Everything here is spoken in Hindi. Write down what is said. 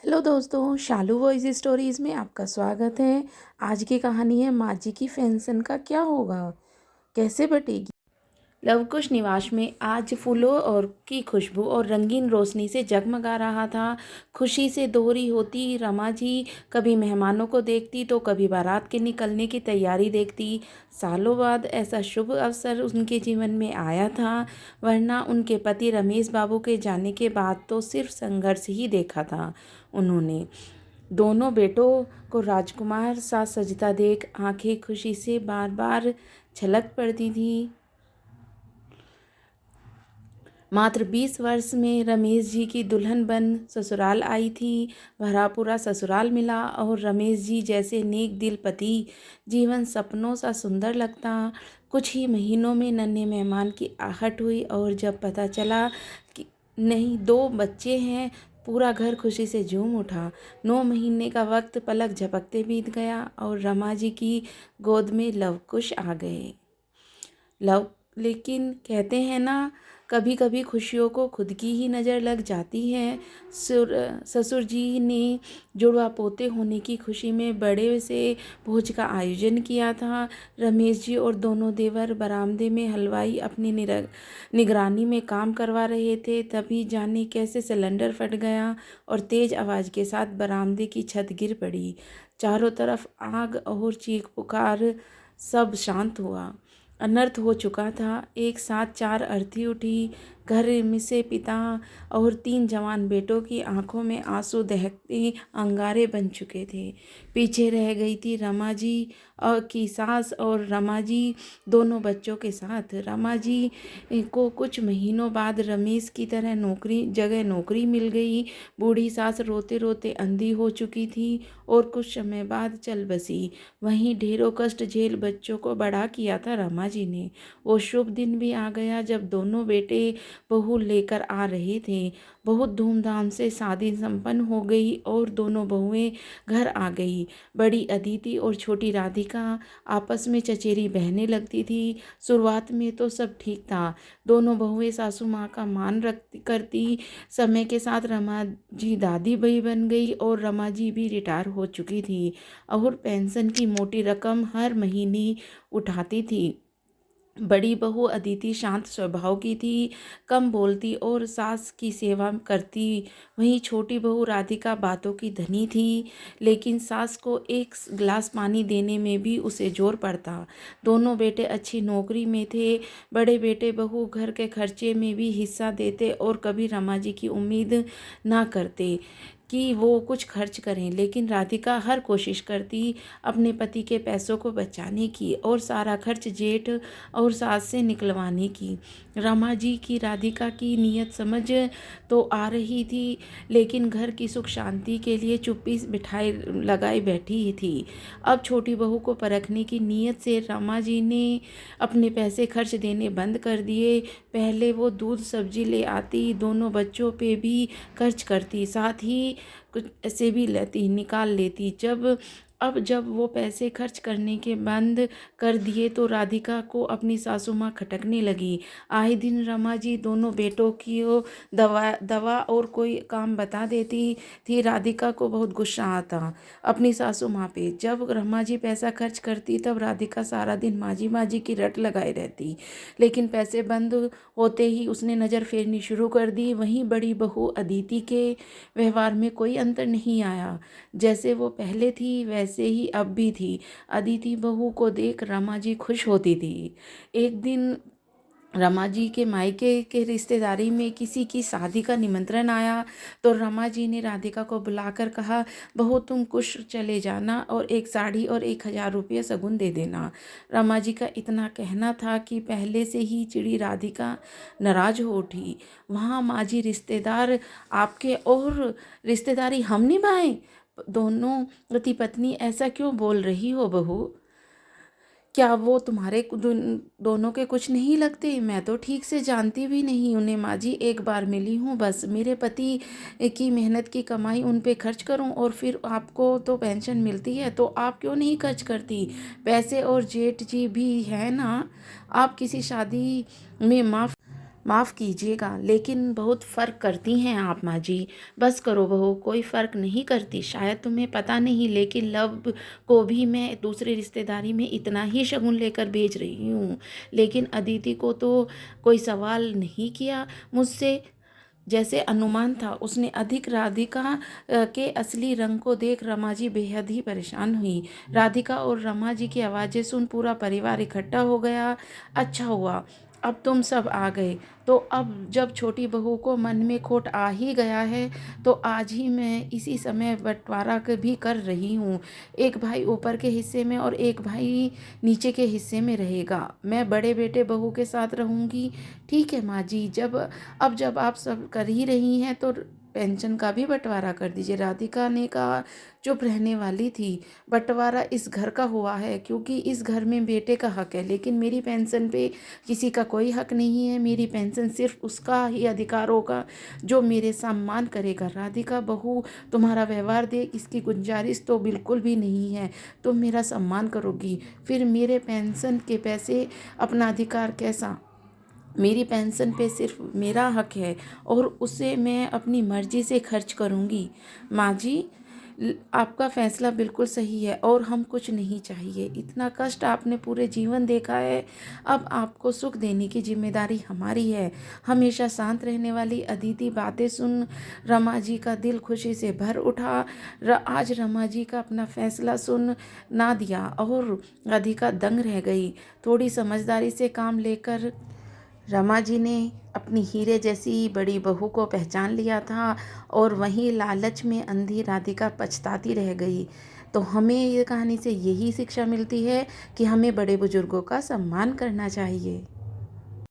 हेलो दोस्तों, शालू वॉइस स्टोरीज़ में आपका स्वागत है। आज की कहानी है माँ जी की पेंशन का क्या होगा, कैसे बटेगी। लवकुश निवास में आज फूलों और की खुशबू और रंगीन रोशनी से जगमगा रहा था। खुशी से दोहरी होती रमा जी कभी मेहमानों को देखती तो कभी बारात के निकलने की तैयारी देखती। सालों बाद ऐसा शुभ अवसर उनके जीवन में आया था, वरना उनके पति रमेश बाबू के जाने के बाद तो सिर्फ संघर्ष ही देखा था उन्होंने। दोनों बेटों को राजकुमार सा सजता देख आंखें खुशी से बार बार छलक पड़ती थी। मात्र 20 वर्ष में रमेश जी की दुल्हन बन ससुराल आई थी। भरा पूरा ससुराल मिला और रमेश जी जैसे नेक दिल पति जीवन सपनों सा सुंदर लगता। कुछ ही महीनों में नन्हे मेहमान की आहट हुई और जब पता चला कि नहीं, 2 बच्चे हैं, पूरा घर खुशी से झूम उठा। 9 महीने का वक्त पलक झपकते बीत गया और रमा जी की गोद में लवकुश आ गए। लेकिन कहते हैं ना, कभी कभी खुशियों को खुद की ही नज़र लग जाती है। ससुर जी ने जुड़वा पोते होने की खुशी में बड़े से भोज का आयोजन किया था। रमेश जी और दोनों देवर बरामदे में हलवाई अपनी निगरानी में काम करवा रहे थे, तभी जाने कैसे सिलेंडर फट गया और तेज आवाज़ के साथ बरामदे की छत गिर पड़ी। चारों तरफ आग और चीख पुकार, सब शांत हुआ। अनर्थ हो चुका था। एक साथ 4 अर्थी उठी। घर में से पिता और 3 जवान बेटों की आंखों में आंसू दहकते अंगारे बन चुके थे। पीछे रह गई थी रमा जी की सास और रमा जी दोनों बच्चों के साथ। रमा जी को कुछ महीनों बाद रमेश की तरह नौकरी मिल गई। बूढ़ी सास रोते रोते अंधी हो चुकी थी और कुछ समय बाद चल बसी। वहीं ढेरों कष्ट झेल बच्चों को बड़ा किया था रमा जी ने। वो शुभ दिन भी आ गया जब दोनों बेटे बहू लेकर आ रहे थे। बहुत धूमधाम से शादी संपन्न हो गई और दोनों बहुएं घर आ गई। बड़ी अदिति और छोटी राधिका आपस में चचेरी बहनें लगती थी। शुरुआत में तो सब ठीक था। दोनों बहुएं सासू माँ का मान करती। समय के साथ रमा जी दादी बही बन गई और रमा जी भी रिटायर हो चुकी थी और पेंशन की मोटी रकम हर महीने उठाती थी। बड़ी बहू अदिति शांत स्वभाव की थी, कम बोलती और सास की सेवा करती। वहीं छोटी बहू राधिका बातों की धनी थी, लेकिन सास को एक गिलास पानी देने में भी उसे जोर पड़ता। दोनों बेटे अच्छी नौकरी में थे। बड़े बेटे बहू घर के खर्चे में भी हिस्सा देते और कभी रमा जी की उम्मीद ना करते कि वो कुछ खर्च करें, लेकिन राधिका हर कोशिश करती अपने पति के पैसों को बचाने की और सारा खर्च जेठ और सास से निकलवाने की। रमा जी की राधिका की नीयत समझ तो आ रही थी, लेकिन घर की सुख शांति के लिए चुप्पी बिठाए लगाए बैठी ही थी। अब छोटी बहू को परखने की नीयत से रमा जी ने अपने पैसे खर्च देने बंद कर दिए। पहले वो दूध सब्जी ले आती, दोनों बच्चों पे भी खर्च करती, साथ ही कुछ ऐसे भी लेती निकाल लेती। जब वो पैसे खर्च करने के बंद कर दिए तो राधिका को अपनी सासू माँ खटकने लगी। आए दिन रमा जी दोनों बेटों की वो दवा और कोई काम बता देती थी। राधिका को बहुत गुस्सा आता अपनी सासू माँ पे। जब रमा जी पैसा खर्च करती तब राधिका सारा दिन माँ जी की रट लगाई रहती, लेकिन पैसे बंद होते ही उसने नज़र फेरनी शुरू कर दी। वहीं बड़ी बहू अदिति के व्यवहार में कोई अंतर नहीं आया। जैसे वो पहले थी वैसे ही अब भी थी। अदिति बहू को देख रमा जी खुश होती थी। एक दिन रमा जी के मायके के रिश्तेदारी में किसी की शादी का निमंत्रण आया तो रमा जी ने राधिका को बुलाकर कहा, बहू तुम कुछ चले जाना और एक साड़ी और 1000 रुपये शगुन दे देना। रमा जी का इतना कहना था कि पहले से ही चिड़ी राधिका नाराज हो उठी। वहाँ माँ जी रिश्तेदार आपके और रिश्तेदारी हम निभाएं? दोनों पति पत्नी ऐसा क्यों बोल रही हो बहू? क्या वो तुम्हारे दोनों के कुछ नहीं लगते? मैं तो ठीक से जानती भी नहीं उन्हें माँ जी, एक बार मिली हूँ बस। मेरे पति की मेहनत की कमाई उन पे खर्च करूँ और फिर आपको तो पेंशन मिलती है तो आप क्यों नहीं खर्च करती? पैसे और जेठ जी भी है ना, आप किसी शादी में माफ़ माफ़ कीजिएगा, लेकिन बहुत फ़र्क करती हैं आप माँ जी। बस करो बहू, कोई फ़र्क नहीं करती। शायद तुम्हें पता नहीं, लेकिन लव को भी मैं दूसरी रिश्तेदारी में इतना ही शगुन लेकर भेज रही हूँ। लेकिन अदिति को तो कोई सवाल नहीं किया मुझसे। जैसे अनुमान था, उसने अधिक राधिका के असली रंग को देख रमा जी बेहद ही परेशान हुई। राधिका और रमा जी की आवाज़ें सुन पूरा परिवार इकट्ठा हो गया। अच्छा हुआ अब तुम सब आ गए। तो अब जब छोटी बहू को मन में खोट आ ही गया है, तो आज ही मैं इसी समय बंटवारा भी कर रही हूँ। एक भाई ऊपर के हिस्से में और एक भाई नीचे के हिस्से में रहेगा। मैं बड़े बेटे बहू के साथ रहूँगी। ठीक है माँ जी, जब आप सब कर ही रही हैं तो पेंशन का भी बंटवारा कर दीजिए। राधिका ने कहा। चुप रहने वाली थी। बंटवारा इस घर का हुआ है क्योंकि इस घर में बेटे का हक है, लेकिन मेरी पेंशन पे किसी का कोई हक नहीं है। मेरी पेंशन सिर्फ उसका ही अधिकार होगा जो मेरे सम्मान करेगा। राधिका बहू, तुम्हारा व्यवहार देख इसकी गुंजाइश तो बिल्कुल भी नहीं है। तुम मेरा सम्मान करोगी, फिर मेरे पेंशन के पैसे अपना अधिकार कैसा? मेरी पेंशन पे सिर्फ मेरा हक है और उसे मैं अपनी मर्जी से खर्च करूँगी। माँ जी, आपका फैसला बिल्कुल सही है और हम कुछ नहीं चाहिए। इतना कष्ट आपने पूरे जीवन देखा है, अब आपको सुख देने की जिम्मेदारी हमारी है। हमेशा शांत रहने वाली अदिति बातें सुन रमा जी का दिल खुशी से भर उठा। आज रमा जी का अपना फैसला सुन ना दिया और राधिका दंग रह गई। थोड़ी समझदारी से काम लेकर रमा जी ने अपनी हीरे जैसी बड़ी बहू को पहचान लिया था और वहीं लालच में अंधी राधिका पछताती रह गई। तो हमें ये कहानी से यही शिक्षा मिलती है कि हमें बड़े बुजुर्गों का सम्मान करना चाहिए।